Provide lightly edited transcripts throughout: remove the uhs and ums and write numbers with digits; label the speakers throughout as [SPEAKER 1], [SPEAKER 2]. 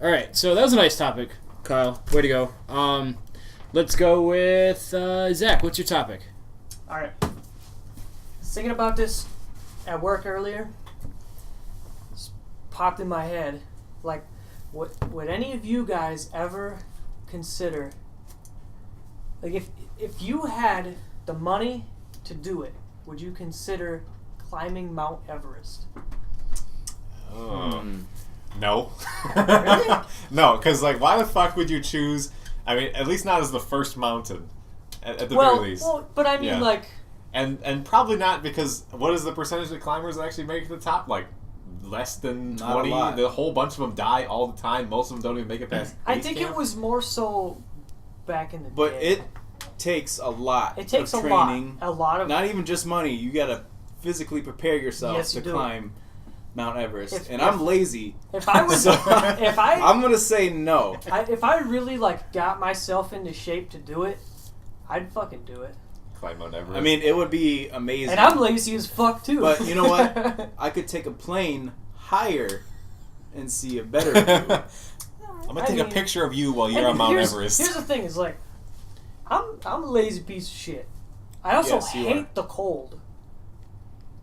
[SPEAKER 1] All right, so that was a nice topic, Kyle. Way to go. Let's go with Zach. What's your topic?
[SPEAKER 2] All right. I was thinking about this at work earlier. It's popped in my head. Like, would any of you guys ever consider, like, if you had the money to do it, would you consider climbing Mount Everest?
[SPEAKER 3] No.
[SPEAKER 2] Really?
[SPEAKER 3] No, because, like, why the fuck would you choose... I mean, at least not as the first mountain, at the very least.
[SPEAKER 2] Well, but I mean, like...
[SPEAKER 3] And probably not because what is the percentage of climbers that actually make it to the top? Like, less than 20? The whole bunch of them die all the time. Most of them don't even make it past
[SPEAKER 2] I think it was more so back in the day.
[SPEAKER 4] But it takes a lot
[SPEAKER 2] It takes
[SPEAKER 4] of
[SPEAKER 2] a
[SPEAKER 4] training.
[SPEAKER 2] lot of...
[SPEAKER 4] Not even just money. You got to physically prepare yourself to climb Mount Everest. I'm lazy.
[SPEAKER 2] If I was...
[SPEAKER 4] I'm going to say no.
[SPEAKER 2] If I really, like, got myself into shape to do it, I'd fucking do it.
[SPEAKER 3] Climb Mount Everest.
[SPEAKER 4] I mean, it would be amazing.
[SPEAKER 2] And I'm lazy as fuck, too.
[SPEAKER 4] But you know what? I could take a plane higher and see a better view.
[SPEAKER 3] I'm going to take a picture of you while you're on Mount Everest.
[SPEAKER 2] Here's the thing, is like, I'm a lazy piece of shit. I also hate the cold.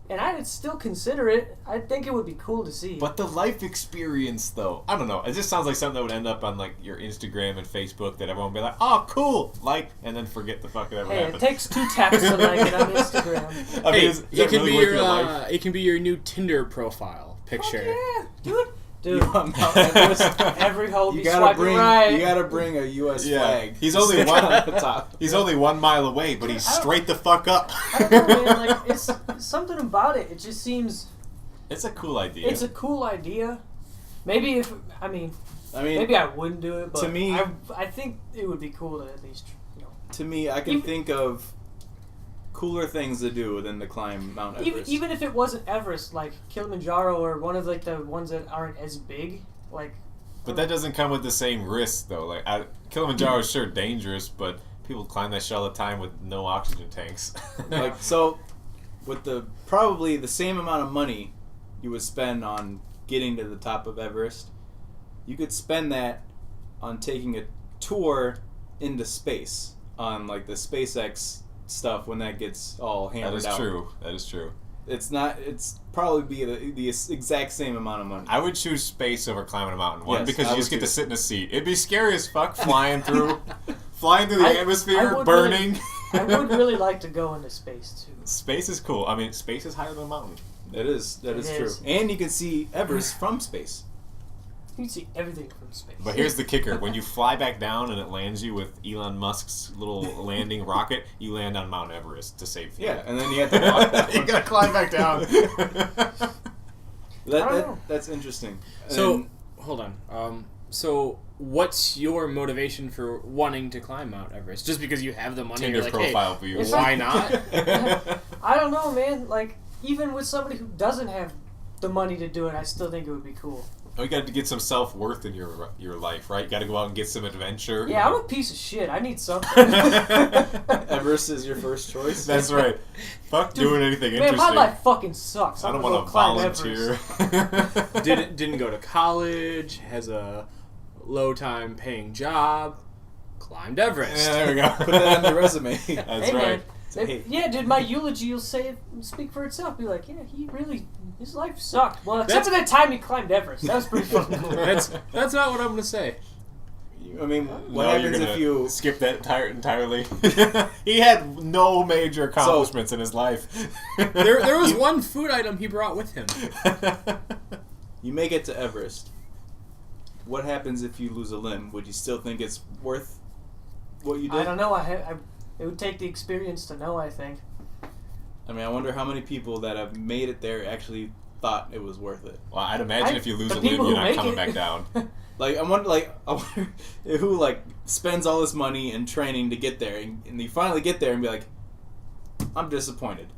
[SPEAKER 2] And I'd still consider it. I think it would be cool to see.
[SPEAKER 3] But the life experience, though, I don't know. It just sounds like something that would end up on, like, your Instagram and Facebook that everyone would be like, oh, cool, like, and then forget the fuck it ever happened.
[SPEAKER 2] It takes 2 taps to like it on Instagram.
[SPEAKER 3] I mean,
[SPEAKER 1] it can be your new Tinder profile picture.
[SPEAKER 2] Oh, yeah, dude.
[SPEAKER 4] Mount Everest.
[SPEAKER 2] Every hole
[SPEAKER 4] You
[SPEAKER 2] be
[SPEAKER 4] gotta
[SPEAKER 2] swiping
[SPEAKER 4] bring.
[SPEAKER 2] right.
[SPEAKER 4] You gotta bring a U.S. flag.
[SPEAKER 3] He's only one
[SPEAKER 4] at the top.
[SPEAKER 3] He's only 1 mile away, but he's straight the fuck up.
[SPEAKER 2] I don't know, man. Like, it's something about it. It just seems.
[SPEAKER 3] It's a cool idea.
[SPEAKER 2] It's a cool idea. Maybe maybe I wouldn't do it, but
[SPEAKER 4] to me,
[SPEAKER 2] I think it would be cool to at least,
[SPEAKER 4] To me, I can think of cooler things to do than to climb Mount Everest.
[SPEAKER 2] Even if it wasn't Everest, like Kilimanjaro or one of like the ones that aren't as big, like.
[SPEAKER 3] But that doesn't come with the same risk, though. Like Kilimanjaro is sure dangerous, but people climb that shit all the time with no oxygen tanks.
[SPEAKER 4] Like, so, with probably the same amount of money you would spend on getting to the top of Everest, you could spend that on taking a tour into space on like the SpaceX stuff when that gets all hammered out.
[SPEAKER 3] That is true.
[SPEAKER 4] It's probably be the exact same amount of money.
[SPEAKER 3] I would choose space over climbing a mountain. One,
[SPEAKER 4] yes,
[SPEAKER 3] because you just get to sit in a seat. It'd be scary as fuck flying through the atmosphere, burning.
[SPEAKER 2] I would really like to go into space too.
[SPEAKER 3] Space is cool. I mean, space is higher than a mountain.
[SPEAKER 4] That is true. And you can see Everest from space.
[SPEAKER 2] You can see everything from space.
[SPEAKER 3] But here's the kicker. When you fly back down and it lands you with Elon Musk's little landing rocket, you land on Mount Everest to safety.
[SPEAKER 4] Yeah, and then you have to walk down.
[SPEAKER 3] You gotta climb back down.
[SPEAKER 4] That's interesting.
[SPEAKER 1] So, hold on. So, what's your motivation for wanting to climb Mount Everest? Just because you have the money?
[SPEAKER 3] Tinder
[SPEAKER 1] you're like,
[SPEAKER 3] profile
[SPEAKER 1] hey,
[SPEAKER 3] view.
[SPEAKER 1] Why not?
[SPEAKER 2] I don't know, man. Like, even with somebody who doesn't have the money to do it, I still think it would be cool.
[SPEAKER 3] Oh, you got to get some self-worth in your life, right? You got to go out and get some adventure.
[SPEAKER 2] Yeah, I'm a piece of shit. I need something.
[SPEAKER 4] Everest is your first choice?
[SPEAKER 3] That's right. Fuck doing anything interesting.
[SPEAKER 2] Man, my life fucking sucks.
[SPEAKER 3] I don't want to volunteer.
[SPEAKER 1] Didn't go to college, has a low time paying job, climbed Everest.
[SPEAKER 3] Yeah, there we go.
[SPEAKER 4] Put that on your resume.
[SPEAKER 3] That's right.
[SPEAKER 2] Man, yeah, dude, my eulogy will speak for itself. Be like, yeah, his life sucked. Well, except for that time he climbed Everest. That was pretty fucking cool.
[SPEAKER 1] That's not what I'm gonna say.
[SPEAKER 4] I mean, what happens if you
[SPEAKER 3] skip that entirely? He had no major accomplishments in his life.
[SPEAKER 1] There was one food item he brought with him.
[SPEAKER 4] You make it to Everest. What happens if you lose a limb? Would you still think it's worth what you did?
[SPEAKER 2] I don't know. It would take the experience to know, I think.
[SPEAKER 4] I mean, I wonder how many people that have made it there actually thought it was worth it.
[SPEAKER 3] Well, I'd imagine if you lose a limb, you're not coming back down.
[SPEAKER 4] I wonder who spends all this money and training to get there, and you finally get there and be like, I'm disappointed.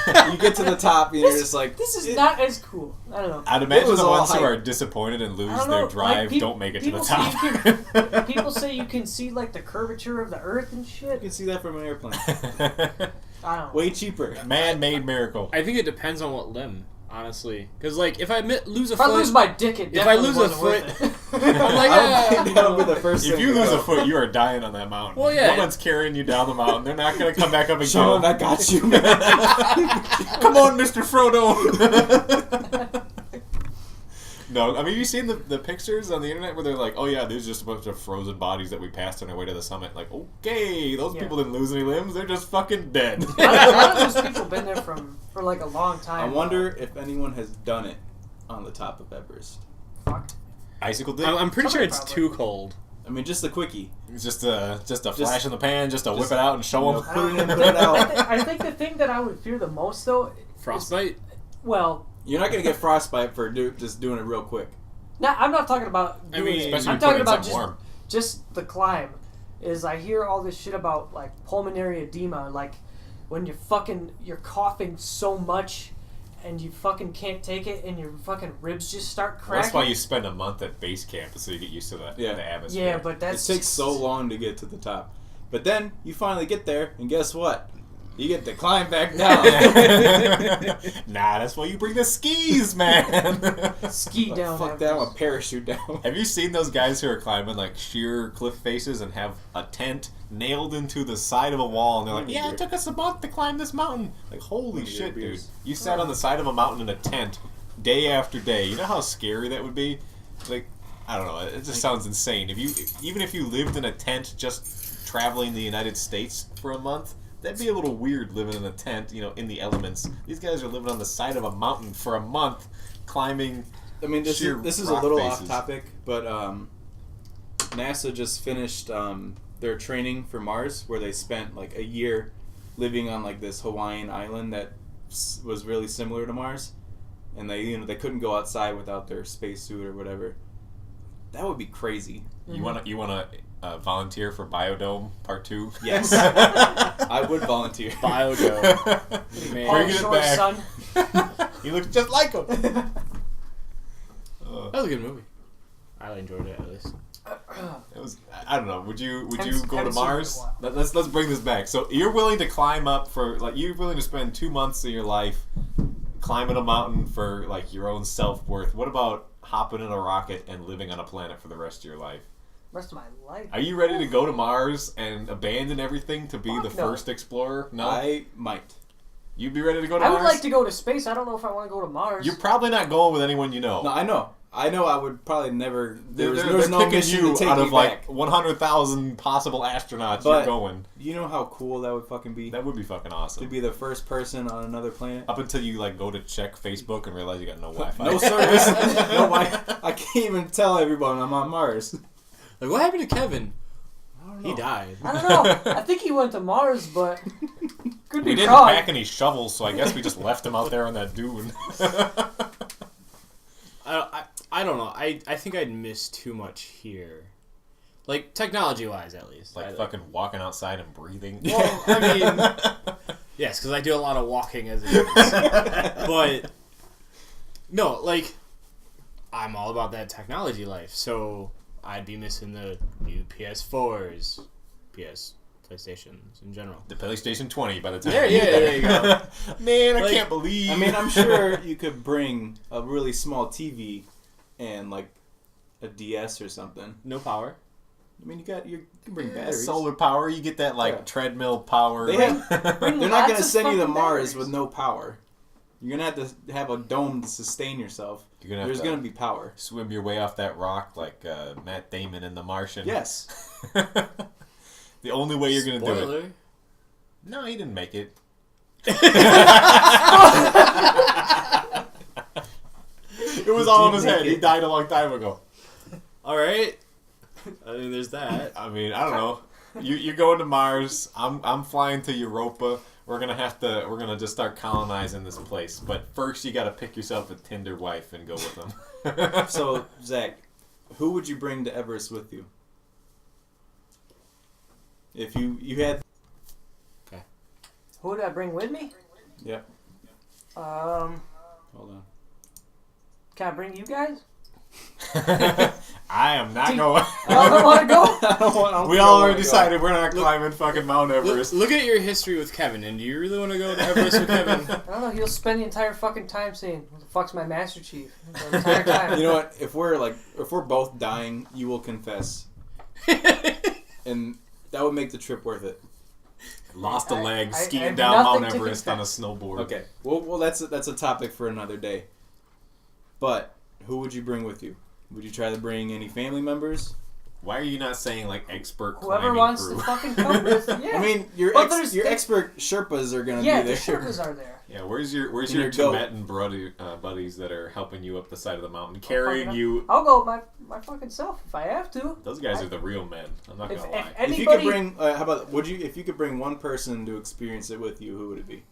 [SPEAKER 4] You get to the top and you're just like,
[SPEAKER 2] this is not as cool. I don't know.
[SPEAKER 3] I'd imagine the ones who are disappointed and lose their drive don't make it to the top.
[SPEAKER 2] People say you can see like the curvature of the earth and shit.
[SPEAKER 4] You can see that from an airplane.
[SPEAKER 2] I don't know.
[SPEAKER 4] Way cheaper.
[SPEAKER 3] Man-made miracle.
[SPEAKER 1] I think it depends on what limb. honestly. Because, like, if I lose a
[SPEAKER 2] If I
[SPEAKER 1] foot...
[SPEAKER 2] lose my dick, it
[SPEAKER 1] If I
[SPEAKER 2] definitely
[SPEAKER 1] lose a
[SPEAKER 2] wasn't
[SPEAKER 1] foot...
[SPEAKER 2] worth it.
[SPEAKER 1] I'm like,
[SPEAKER 4] I don't think that'll be the first
[SPEAKER 3] If
[SPEAKER 4] thing.
[SPEAKER 3] you
[SPEAKER 4] to
[SPEAKER 3] lose
[SPEAKER 4] go.
[SPEAKER 3] a foot, you are dying on that mountain.
[SPEAKER 1] Well, yeah.
[SPEAKER 3] Woman's carrying you down the mountain. They're not going to come back up and
[SPEAKER 4] Sean,
[SPEAKER 3] go,
[SPEAKER 4] I got you, man.
[SPEAKER 3] come on, Mr. Frodo. No, I mean, you seen the pictures on the internet where they're like, oh yeah, there's just a bunch of frozen bodies that we passed on our way to the summit. Like, okay, those people didn't lose any limbs. They're just fucking dead.
[SPEAKER 2] A lot of those people been there for like a long time.
[SPEAKER 4] I wonder if anyone has done it on the top of Everest.
[SPEAKER 2] Fuck.
[SPEAKER 3] Icicle dick?
[SPEAKER 1] I'm pretty sure
[SPEAKER 2] Somebody
[SPEAKER 1] it's
[SPEAKER 2] probably.
[SPEAKER 1] too cold.
[SPEAKER 4] I mean, just a quickie.
[SPEAKER 3] It's just a flash in the pan, just to whip it out and show them.
[SPEAKER 4] Put it in, put it out.
[SPEAKER 2] I think the thing that I would fear the most, though,
[SPEAKER 1] Frostbite?
[SPEAKER 2] well,
[SPEAKER 4] You're not gonna get frostbite for just doing it real quick.
[SPEAKER 2] I'm not talking about.
[SPEAKER 1] I mean,
[SPEAKER 2] Doing,
[SPEAKER 3] Especially
[SPEAKER 2] I'm
[SPEAKER 3] if you put it
[SPEAKER 2] talking
[SPEAKER 3] in
[SPEAKER 2] about
[SPEAKER 3] something
[SPEAKER 2] just the climb. Is I hear all this shit about like pulmonary edema, like when you're coughing so much, and you fucking can't take it, and your fucking ribs just start cracking.
[SPEAKER 3] That's why you spend a month at base camp, so you get used to the atmosphere.
[SPEAKER 2] Yeah, but
[SPEAKER 4] It takes so long to get to the top. But then you finally get there, and guess what? You get to climb back down.
[SPEAKER 3] Nah, that's why you bring the skis, man.
[SPEAKER 2] ski down.
[SPEAKER 4] Fuck
[SPEAKER 2] Everest.
[SPEAKER 4] that, I'm a parachute down.
[SPEAKER 3] Have you seen those guys who are climbing like sheer cliff faces and have a tent nailed into the side of a wall, and they're like, "Yeah, it took us a month to climb this mountain." Like, holy shit, dude! You sat on the side of a mountain in a tent day after day. You know how scary that would be? Like, I don't know. It just sounds insane. Even if you lived in a tent, just traveling the United States for a month. That'd be a little weird living in a tent, in the elements. These guys are living on the side of a mountain for a month, climbing.
[SPEAKER 4] I mean, this is a
[SPEAKER 3] rock
[SPEAKER 4] little
[SPEAKER 3] faces.
[SPEAKER 4] off topic, but NASA just finished their training for Mars, where they spent like a year living on like this Hawaiian island that was really similar to Mars, and they couldn't go outside without their spacesuit or whatever. That would be crazy.
[SPEAKER 3] You wanna volunteer for Biodome Part 2?
[SPEAKER 4] Yes, I would volunteer.
[SPEAKER 1] Biodome. Man.
[SPEAKER 2] Paul
[SPEAKER 3] Bringing it
[SPEAKER 2] Shore's
[SPEAKER 3] back.
[SPEAKER 2] son.
[SPEAKER 3] He looks just like him.
[SPEAKER 1] That was a good movie. I enjoyed it, at least.
[SPEAKER 3] It was. I don't know. Would you go to
[SPEAKER 2] Haven't seen it in a
[SPEAKER 3] Mars?
[SPEAKER 2] while.
[SPEAKER 3] Let's bring this back. So you're willing to climb up you're willing to spend 2 months of your life climbing a mountain for like your own self-worth. What about hopping in a rocket and living on a planet for the rest of your life?
[SPEAKER 2] Rest of my life.
[SPEAKER 3] Are you ready to go to Mars and abandon everything to be
[SPEAKER 2] Fuck
[SPEAKER 3] the
[SPEAKER 2] no.
[SPEAKER 3] first explorer? No.
[SPEAKER 4] I might.
[SPEAKER 3] You'd be ready to go to
[SPEAKER 2] I
[SPEAKER 3] Mars?
[SPEAKER 2] would like to go to space. I don't know if I want to go to Mars.
[SPEAKER 3] You're probably not going with anyone you know.
[SPEAKER 4] No, I know. I would probably never.
[SPEAKER 3] They're
[SPEAKER 4] There's no
[SPEAKER 3] picking
[SPEAKER 4] mission
[SPEAKER 3] you
[SPEAKER 4] to take
[SPEAKER 3] out
[SPEAKER 4] me
[SPEAKER 3] of like
[SPEAKER 4] back.
[SPEAKER 3] 100,000 possible astronauts.
[SPEAKER 4] But-
[SPEAKER 3] You're going.
[SPEAKER 4] You know how cool that would fucking be?
[SPEAKER 3] That would be fucking awesome.
[SPEAKER 4] To be the first person on another planet.
[SPEAKER 3] Up until you like go to check Facebook and realize you got no Wi-Fi.
[SPEAKER 4] No service. No Wi. I can't even tell everyone I'm on Mars.
[SPEAKER 1] Like, what happened to Kevin?
[SPEAKER 4] I don't know.
[SPEAKER 1] He died.
[SPEAKER 2] I don't know. I think he went to Mars, but could be
[SPEAKER 3] We didn't
[SPEAKER 2] wrong.
[SPEAKER 3] pack any shovels, so I guess we just left him out there on that dune.
[SPEAKER 1] I don't know. I think I'd miss too much here. Like, technology-wise, at least.
[SPEAKER 3] Like fucking walking outside and breathing.
[SPEAKER 1] Well, I mean... Yes, because I do a lot of walking as it is. But... No, like... I'm all about that technology life, so... I'd be missing the new PS4s, PlayStations in general.
[SPEAKER 3] The PlayStation 20 by the time.
[SPEAKER 1] Yeah, there you go.
[SPEAKER 3] Man, I
[SPEAKER 1] Like,
[SPEAKER 3] can't believe.
[SPEAKER 4] I mean, I'm sure you could bring a really small TV and like a DS or something.
[SPEAKER 1] No power.
[SPEAKER 4] I mean, you can bring batteries.
[SPEAKER 3] solar power. You get that like
[SPEAKER 4] Yeah.
[SPEAKER 3] treadmill power.
[SPEAKER 4] They have-
[SPEAKER 2] Bring
[SPEAKER 4] They're not
[SPEAKER 2] lots
[SPEAKER 4] gonna
[SPEAKER 2] of
[SPEAKER 4] send you to
[SPEAKER 2] fucking
[SPEAKER 4] Mars
[SPEAKER 2] batteries.
[SPEAKER 4] with no power. You're gonna have to have a dome to sustain yourself.
[SPEAKER 3] You're gonna have
[SPEAKER 4] There's
[SPEAKER 3] to
[SPEAKER 4] gonna be power.
[SPEAKER 3] swim your way off that rock like Matt Damon in The Martian.
[SPEAKER 4] Yes.
[SPEAKER 3] The only way you're gonna do it.
[SPEAKER 1] Spoiler.
[SPEAKER 3] No, he didn't make it. It was all in his head. He died a long time ago.
[SPEAKER 1] Alright. I mean, there's that.
[SPEAKER 3] I mean, I don't know. You're going to Mars. I'm flying to Europa. We're gonna just start colonizing this place. But first, you gotta pick yourself a Tinder wife and go with them.
[SPEAKER 4] So, Zach, who would you bring to Everest with you? If you had...
[SPEAKER 2] Who would I bring with me?
[SPEAKER 4] Yep.
[SPEAKER 2] Um,
[SPEAKER 4] Hold on.
[SPEAKER 2] can I bring you guys?
[SPEAKER 3] I am not going.
[SPEAKER 2] I don't want to go.
[SPEAKER 4] I don't want.
[SPEAKER 3] We all already decided we're not climbing fucking Mount Everest.
[SPEAKER 1] Look at your history with Kevin, and do you really want to go to Everest with Kevin?
[SPEAKER 2] I don't know. He'll spend the entire fucking time saying, "What the fuck's my Master Chief?" The entire time.
[SPEAKER 4] You know what? If we're both dying, you will confess, and that would make the trip worth it.
[SPEAKER 3] Lost a leg
[SPEAKER 2] I
[SPEAKER 3] skiing
[SPEAKER 2] have
[SPEAKER 3] down
[SPEAKER 2] nothing
[SPEAKER 3] Mount
[SPEAKER 2] to
[SPEAKER 3] Everest on a
[SPEAKER 2] confess.
[SPEAKER 3] snowboard.
[SPEAKER 4] Okay. Well, that's a topic for another day. But who would you bring with you? Would you try to bring any family members?
[SPEAKER 3] Why are you not saying like expert
[SPEAKER 2] Whoever
[SPEAKER 3] climbing
[SPEAKER 2] wants
[SPEAKER 3] crew?
[SPEAKER 2] to fucking come with, yeah.
[SPEAKER 4] I mean, your
[SPEAKER 2] But there's-
[SPEAKER 4] expert Sherpas are gonna
[SPEAKER 2] yeah,
[SPEAKER 4] be
[SPEAKER 2] the
[SPEAKER 4] there.
[SPEAKER 2] Sherpas are there.
[SPEAKER 3] Yeah, where's your
[SPEAKER 4] And your goat.
[SPEAKER 3] Tibetan buddies that are helping you up the side of the mountain, carrying you?
[SPEAKER 2] I'll go my fucking self if I have to.
[SPEAKER 3] Those guys are the real men. I'm not
[SPEAKER 2] If,
[SPEAKER 3] gonna
[SPEAKER 2] if
[SPEAKER 3] lie.
[SPEAKER 2] anybody,
[SPEAKER 4] If you could bring, how about if you could bring one person to experience it with you, who would it be?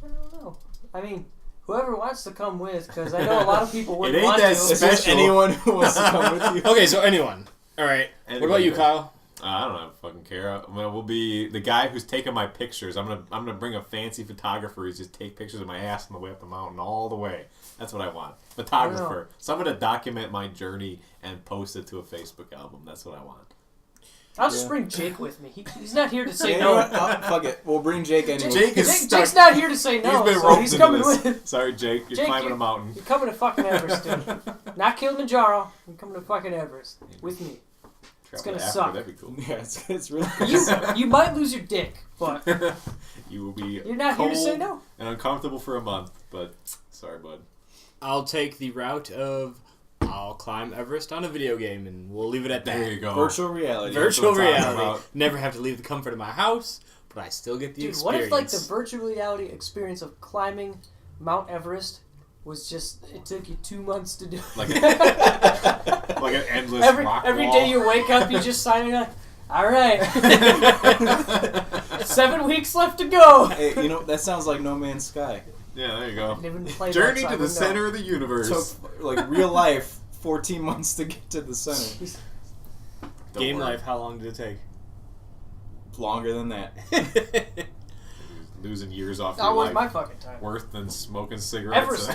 [SPEAKER 2] I don't know. I mean, whoever wants to come with, because I know a lot of people would
[SPEAKER 3] It ain't
[SPEAKER 2] want
[SPEAKER 3] that
[SPEAKER 2] to.
[SPEAKER 4] Is there
[SPEAKER 3] Special.
[SPEAKER 4] anyone who wants to come with you?
[SPEAKER 1] Okay, so anyone. All right. What about you, Kyle?
[SPEAKER 3] I don't fucking care. We'll be the guy who's taking my pictures. I'm gonna bring a fancy photographer who's just take pictures of my ass on the way up the mountain all the way. That's what I want. Photographer. Someone to document my journey and post it to a Facebook album. That's what I want.
[SPEAKER 2] I'll just
[SPEAKER 4] Yeah.
[SPEAKER 2] bring Jake with me. He's not here to say
[SPEAKER 4] You know
[SPEAKER 2] no.
[SPEAKER 4] what? Fuck it. We'll bring Jake anyway.
[SPEAKER 3] Jake is stuck.
[SPEAKER 2] Jake's not here to say no.
[SPEAKER 3] He's been
[SPEAKER 2] so
[SPEAKER 3] roped
[SPEAKER 2] he's
[SPEAKER 3] into
[SPEAKER 2] coming
[SPEAKER 3] this.
[SPEAKER 2] with.
[SPEAKER 3] Sorry, Jake. You're
[SPEAKER 2] Jake,
[SPEAKER 3] climbing a mountain.
[SPEAKER 2] You're coming to fucking Everest, dude. Not Kilimanjaro. You're coming to fucking Everest with me. It's gonna
[SPEAKER 3] After,
[SPEAKER 2] suck.
[SPEAKER 3] That'd be cool.
[SPEAKER 4] Yeah, it's really.
[SPEAKER 2] You might lose your dick, but
[SPEAKER 3] You will be
[SPEAKER 2] you're not here to say
[SPEAKER 3] cold
[SPEAKER 2] no.
[SPEAKER 3] and uncomfortable for a month, but sorry, bud.
[SPEAKER 1] I'll take the route of I'll climb Everest on a video game, and we'll leave it at that.
[SPEAKER 3] There you go.
[SPEAKER 4] Virtual reality.
[SPEAKER 1] Virtual
[SPEAKER 3] That's what I'm talking
[SPEAKER 1] reality.
[SPEAKER 3] about.
[SPEAKER 1] Never have to leave the comfort of my house, but I still get the
[SPEAKER 2] Dude, what
[SPEAKER 1] experience.
[SPEAKER 2] if like the virtual reality experience of climbing Mount Everest was just it took you 2 months to do?
[SPEAKER 3] Like an endless rock
[SPEAKER 2] every
[SPEAKER 3] wall.
[SPEAKER 2] day you wake up, you just sign like, all right, 7 weeks left to go.
[SPEAKER 4] Hey, that sounds like No Man's Sky.
[SPEAKER 3] Yeah, there you go.
[SPEAKER 2] Didn't even play
[SPEAKER 3] Journey
[SPEAKER 2] that, so
[SPEAKER 3] to
[SPEAKER 2] I
[SPEAKER 3] the
[SPEAKER 2] wouldn't know.
[SPEAKER 3] center of the
[SPEAKER 4] It
[SPEAKER 3] universe.
[SPEAKER 4] took like real life 14 months to get to the center.
[SPEAKER 3] Don't
[SPEAKER 1] Game
[SPEAKER 3] worry.
[SPEAKER 1] life, how long did it take?
[SPEAKER 4] Longer than that.
[SPEAKER 3] Losing years off
[SPEAKER 2] Not
[SPEAKER 3] your
[SPEAKER 2] worth
[SPEAKER 3] life.
[SPEAKER 2] my fucking time.
[SPEAKER 3] Worse than smoking cigarettes.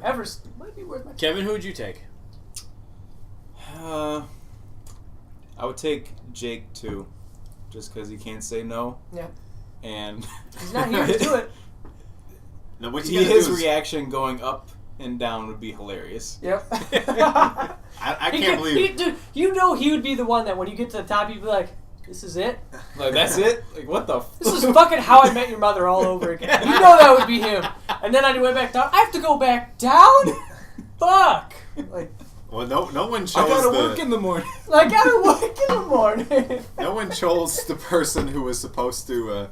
[SPEAKER 2] Everest might be worth my time.
[SPEAKER 1] Kevin, who would you take?
[SPEAKER 4] I would take Jake too, just because he can't say no.
[SPEAKER 2] Yeah.
[SPEAKER 4] And
[SPEAKER 2] He's not here to do it.
[SPEAKER 3] Now, what you gotta
[SPEAKER 4] his
[SPEAKER 3] do is,
[SPEAKER 4] reaction going up and down would be hilarious.
[SPEAKER 2] Yep.
[SPEAKER 3] I can't believe.
[SPEAKER 2] Dude, you know he would be the one that when you get to the top, you'd be like, this is it?
[SPEAKER 4] Like, that's it? Like, what the
[SPEAKER 2] This is fucking How I Met Your Mother all over again. You know that would be him. And then on your way back down, I have to go back down? Fuck. Like,
[SPEAKER 3] Well, no one chose
[SPEAKER 4] I gotta
[SPEAKER 3] the.
[SPEAKER 4] work in the morning.
[SPEAKER 2] I gotta work in the morning.
[SPEAKER 3] No one chose the person who was supposed to,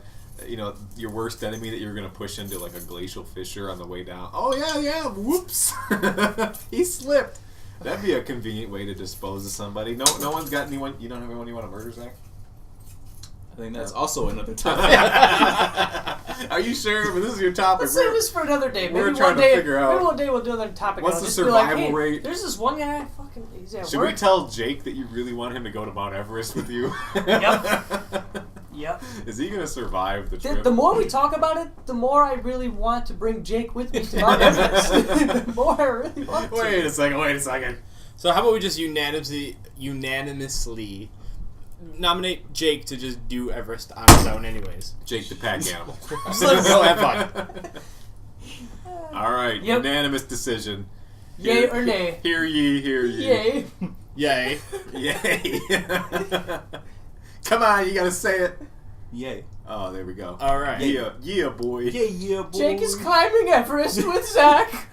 [SPEAKER 3] your worst enemy that you were going to push into like a glacial fissure on the way down. Oh, yeah, whoops. He slipped. That'd be a convenient way to dispose of somebody. No one's got anyone. You don't have anyone you want to murder, Zach?
[SPEAKER 4] I think that's also another topic.
[SPEAKER 3] Are you sure? But this is your topic.
[SPEAKER 2] Let's save this for another day.
[SPEAKER 3] we're
[SPEAKER 2] Maybe
[SPEAKER 3] trying
[SPEAKER 2] one
[SPEAKER 3] to
[SPEAKER 2] day,
[SPEAKER 3] figure out
[SPEAKER 2] maybe one day we'll do another topic.
[SPEAKER 3] what's
[SPEAKER 2] and I'll
[SPEAKER 3] the
[SPEAKER 2] just be like,
[SPEAKER 3] survival
[SPEAKER 2] hey,
[SPEAKER 3] rate?
[SPEAKER 2] There's this one guy, fucking, he's at
[SPEAKER 3] Should
[SPEAKER 2] work.
[SPEAKER 3] we tell Jake that you really want him to go to Mount Everest with you?
[SPEAKER 2] Yep.
[SPEAKER 3] Is he going to survive the trip?
[SPEAKER 2] The more we talk about it, the more I really want to bring Jake with me to Mount Everest. The more I really want to.
[SPEAKER 3] Wait a second.
[SPEAKER 1] So how about we just unanimously nominate Jake to just do Everest on his own anyways?
[SPEAKER 3] Jake the pack animal.
[SPEAKER 1] Just let him go have fun.
[SPEAKER 3] All right,
[SPEAKER 2] Yep.
[SPEAKER 3] unanimous decision.
[SPEAKER 2] Yay or nay?
[SPEAKER 3] Hear ye, hear ye.
[SPEAKER 2] Yay.
[SPEAKER 1] Yay.
[SPEAKER 3] Yay. Come on, you gotta say it.
[SPEAKER 4] Yay.
[SPEAKER 3] Oh, there we go.
[SPEAKER 1] All right.
[SPEAKER 3] Yeah, boy.
[SPEAKER 4] Yeah, boy.
[SPEAKER 2] Jake is climbing Everest with Zach.